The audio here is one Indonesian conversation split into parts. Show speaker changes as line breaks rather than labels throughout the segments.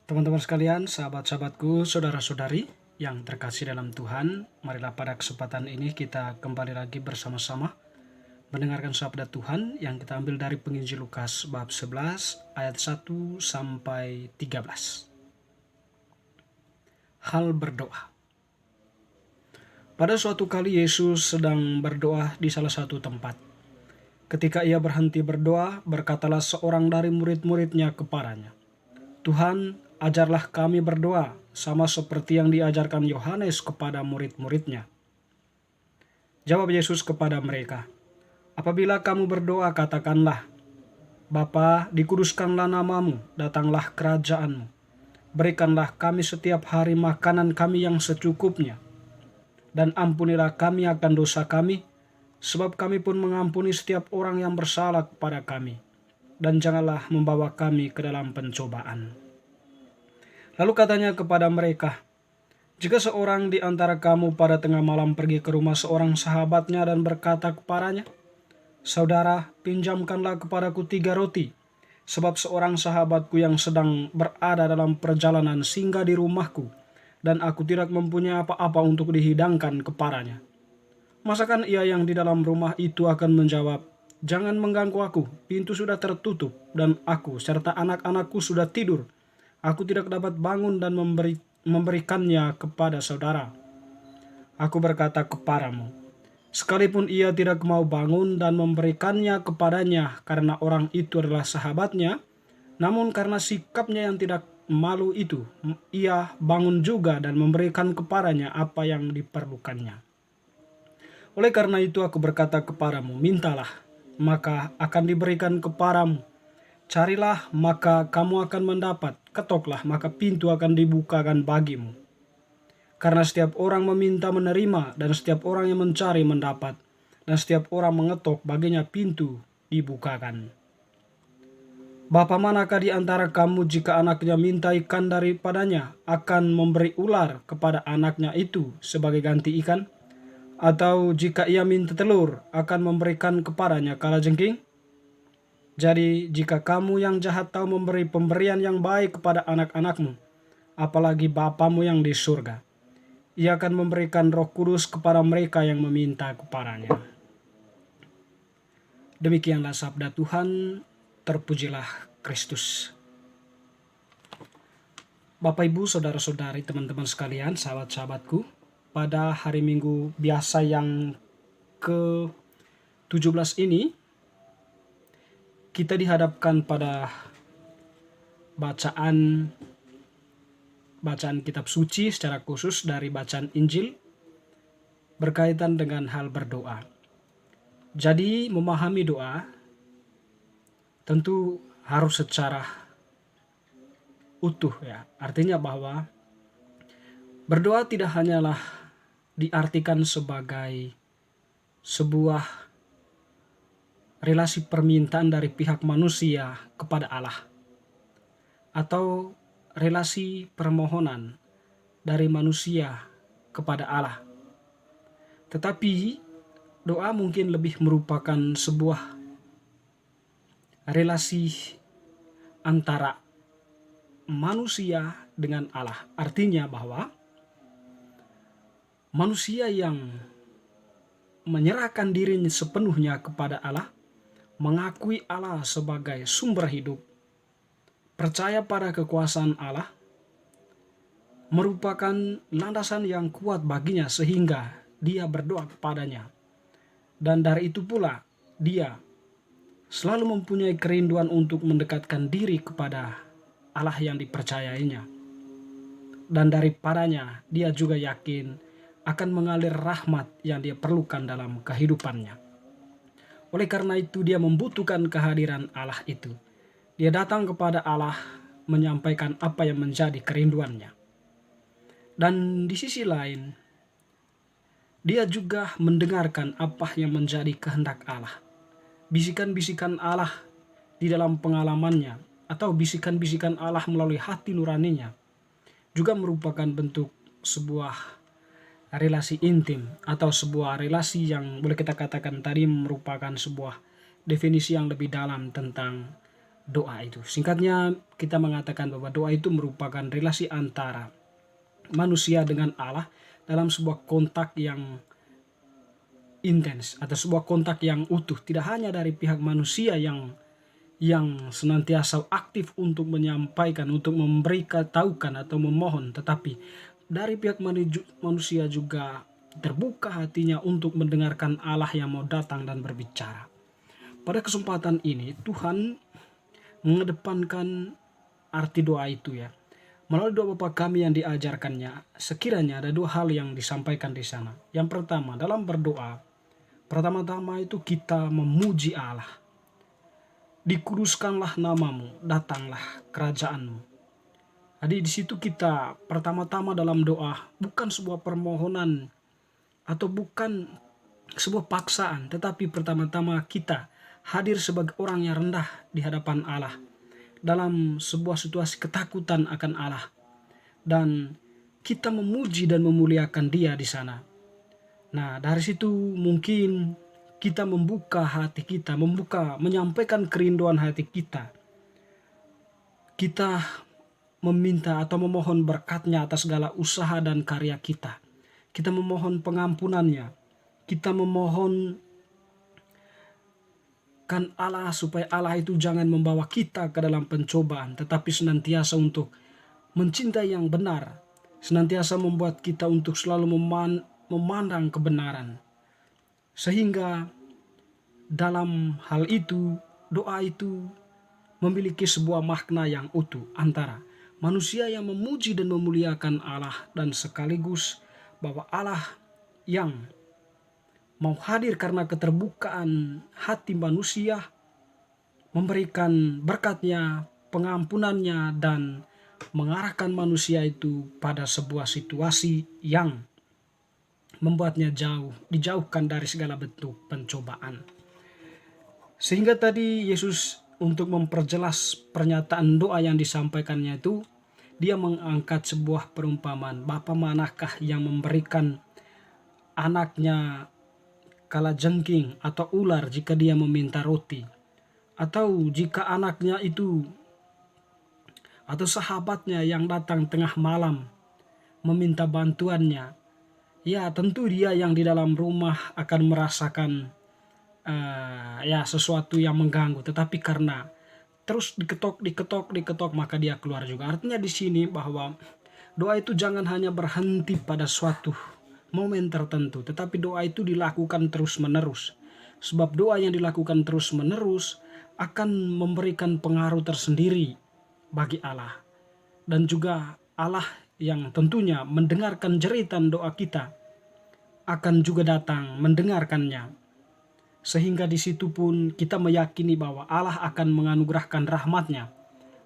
Teman-teman sekalian, sahabat-sahabatku, saudara-saudari yang terkasih dalam Tuhan, marilah pada kesempatan ini kita kembali lagi bersama-sama mendengarkan sabda Tuhan yang kita ambil dari penginjil Lukas bab 11 ayat 1 sampai 13. Hal berdoa. Pada suatu kali Yesus sedang berdoa di salah satu tempat. Ketika ia berhenti berdoa, berkatalah seorang dari murid-muridnya kepadanya, "Tuhan, ajarlah kami berdoa, sama seperti yang diajarkan Yohanes kepada murid-muridnya." Jawab Yesus kepada mereka, "Apabila kamu berdoa, katakanlah, Bapa, dikuduskanlah namamu, datanglah kerajaanmu. Berikanlah kami setiap hari makanan kami yang secukupnya. Dan ampunilah kami akan dosa kami, sebab kami pun mengampuni setiap orang yang bersalah kepada kami. Dan janganlah membawa kami ke dalam pencobaan." Lalu katanya kepada mereka, "Jika seorang di antara kamu pada tengah malam pergi ke rumah seorang sahabatnya dan berkata kepadanya, 'Saudara, pinjamkanlah kepadaku 3 roti, sebab seorang sahabatku yang sedang berada dalam perjalanan singgah di rumahku, dan aku tidak mempunyai apa-apa untuk dihidangkan kepadanya.' Masakan ia yang di dalam rumah itu akan menjawab, 'Jangan mengganggu aku, pintu sudah tertutup, dan aku serta anak-anakku sudah tidur. Aku tidak dapat bangun dan memberikannya kepada saudara.' Aku berkata kepadamu, sekalipun ia tidak mau bangun dan memberikannya kepadanya karena orang itu adalah sahabatnya, namun karena sikapnya yang tidak malu itu, ia bangun juga dan memberikan kepadanya apa yang diperlukannya. Oleh karena itu aku berkata kepadamu, mintalah, maka akan diberikan kepadamu. Carilah, maka kamu akan mendapat. Ketoklah, maka pintu akan dibukakan bagimu. Karena setiap orang meminta menerima, dan setiap orang yang mencari mendapat, dan setiap orang mengetok baginya pintu dibukakan. Bapa manakah di antara kamu jika anaknya minta ikan daripadanya, akan memberi ular kepada anaknya itu sebagai ganti ikan? Atau jika ia minta telur, akan memberikan kepadanya kalajengking? Jadi jika kamu yang jahat tahu memberi pemberian yang baik kepada anak-anakmu, apalagi Bapamu yang di surga, ia akan memberikan Roh Kudus kepada mereka yang meminta kepadanya." Demikianlah sabda Tuhan, terpujilah Kristus. Bapak Ibu, saudara-saudari, teman-teman sekalian, sahabat-sahabatku, pada hari Minggu biasa yang ke-17 ini, kita dihadapkan pada bacaan kitab suci secara khusus dari bacaan Injil berkaitan dengan hal berdoa. Jadi memahami doa tentu harus secara utuh ya. Artinya bahwa berdoa tidak hanyalah diartikan sebagai sebuah relasi permintaan dari pihak manusia kepada Allah, atau relasi permohonan dari manusia kepada Allah. Tetapi doa mungkin lebih merupakan sebuah relasi antara manusia dengan Allah. Artinya bahwa manusia yang menyerahkan dirinya sepenuhnya kepada Allah, mengakui Allah sebagai sumber hidup, percaya pada kekuasaan Allah, merupakan landasan yang kuat baginya sehingga dia berdoa kepadanya. Dan dari itu pula dia selalu mempunyai kerinduan untuk mendekatkan diri kepada Allah yang dipercayainya. Dan daripadanya dia juga yakin akan mengalir rahmat yang dia perlukan dalam kehidupannya. Oleh karena itu dia membutuhkan kehadiran Allah itu. Dia datang kepada Allah menyampaikan apa yang menjadi kerinduannya. Dan di sisi lain, dia juga mendengarkan apa yang menjadi kehendak Allah. Bisikan-bisikan Allah di dalam pengalamannya, atau bisikan-bisikan Allah melalui hati nuraninya, juga merupakan bentuk sebuah relasi intim, atau sebuah relasi yang boleh kita katakan tadi merupakan sebuah definisi yang lebih dalam tentang doa itu. Singkatnya kita mengatakan bahwa doa itu merupakan relasi antara manusia dengan Allah dalam sebuah kontak yang intens atau sebuah kontak yang utuh, tidak hanya dari pihak manusia yang senantiasa aktif untuk menyampaikan, untuk memberitahukan atau memohon, tetapi dari pihak manusia juga terbuka hatinya untuk mendengarkan Allah yang mau datang dan berbicara. Pada kesempatan ini Tuhan mengedepankan arti doa itu ya. Melalui doa Bapa kami yang diajarkannya, sekiranya ada dua hal yang disampaikan di sana. Yang pertama, dalam berdoa, pertama-tama itu kita memuji Allah. Dikuduskanlah namamu, datanglah kerajaanmu. Jadi di situ kita pertama-tama dalam doa bukan sebuah permohonan atau bukan sebuah paksaan, tetapi pertama-tama kita hadir sebagai orang yang rendah di hadapan Allah dalam sebuah situasi ketakutan akan Allah, dan kita memuji dan memuliakan Dia di sana. Nah, dari situ mungkin kita membuka hati kita, menyampaikan kerinduan hati kita. Kita meminta atau memohon berkat-Nya atas segala usaha dan karya kita. Kita memohon pengampunannya. Kita memohon kan Allah supaya Allah itu jangan membawa kita ke dalam pencobaan, tetapi senantiasa untuk mencintai yang benar, senantiasa membuat kita untuk selalu memandang kebenaran. Sehingga dalam hal itu, doa itu memiliki sebuah makna yang utuh antara manusia yang memuji dan memuliakan Allah, dan sekaligus bahwa Allah yang mau hadir karena keterbukaan hati manusia, memberikan berkat-Nya, pengampunannya, dan mengarahkan manusia itu pada sebuah situasi yang membuatnya dijauhkan dari segala bentuk pencobaan. Sehingga tadi Yesus untuk memperjelas pernyataan doa yang disampaikannya itu, dia mengangkat sebuah perumpamaan. Bapa manakah yang memberikan anaknya kalajengking atau ular jika dia meminta roti? Atau jika anaknya itu atau sahabatnya yang datang tengah malam meminta bantuannya, ya tentu dia yang di dalam rumah akan merasakan sesuatu yang mengganggu, tetapi karena terus diketok maka dia keluar juga. Artinya di sini bahwa doa itu jangan hanya berhenti pada suatu momen tertentu, tetapi doa itu dilakukan terus-menerus. Sebab doa yang dilakukan terus-menerus akan memberikan pengaruh tersendiri bagi Allah. Dan juga Allah yang tentunya mendengarkan jeritan doa kita akan juga datang mendengarkannya. Sehingga di situ pun kita meyakini bahwa Allah akan menganugerahkan rahmat-Nya.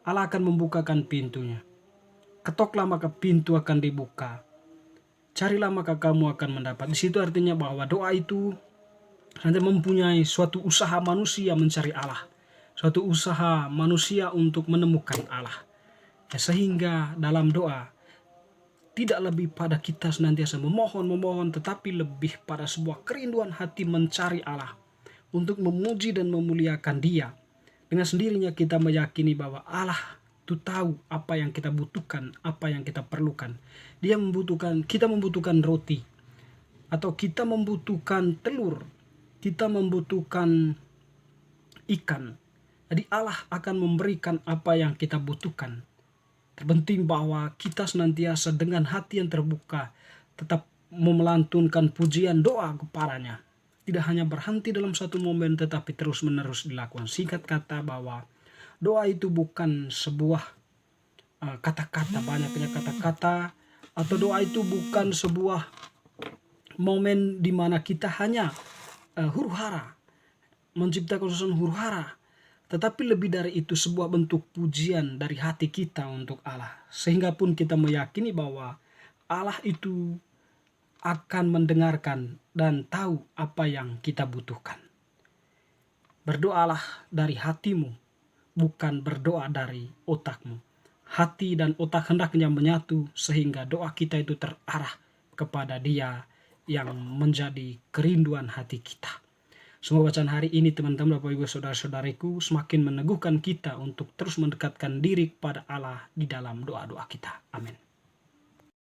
Allah akan membukakan pintunya. Ketoklah maka pintu akan dibuka. Carilah maka kamu akan mendapat. Di situ artinya bahwa doa itu nanti mempunyai suatu usaha manusia mencari Allah. Suatu usaha manusia untuk menemukan Allah. Ya, sehingga dalam doa tidak lebih pada kita senantiasa memohon, tetapi lebih pada sebuah kerinduan hati mencari Allah, untuk memuji dan memuliakan Dia. Dengan sendirinya kita meyakini bahwa Allah itu tahu apa yang kita butuhkan, apa yang kita perlukan. Kita membutuhkan roti, atau kita membutuhkan telur, kita membutuhkan ikan. Jadi Allah akan memberikan apa yang kita butuhkan. Terpenting bahwa kita senantiasa dengan hati yang terbuka tetap memelantunkan pujian doa kepadanya. Tidak hanya berhenti dalam satu momen, tetapi terus-menerus dilakukan. Singkat kata bahwa doa itu bukan sebuah kata-kata, banyaknya kata-kata, atau doa itu bukan sebuah momen di mana kita hanya huru-hara, menciptakan suasana huru-hara, tetapi lebih dari itu sebuah bentuk pujian dari hati kita untuk Allah. Sehingga pun kita meyakini bahwa Allah itu akan mendengarkan dan tahu apa yang kita butuhkan. Berdoalah dari hatimu, bukan berdoa dari otakmu. Hati dan otak hendaknya menyatu sehingga doa kita itu terarah kepada Dia yang menjadi kerinduan hati kita. Semua bacaan hari ini teman-teman, Bapak Ibu, Saudara-saudariku, semakin meneguhkan kita untuk terus mendekatkan diri kepada Allah di dalam doa-doa kita. Amin.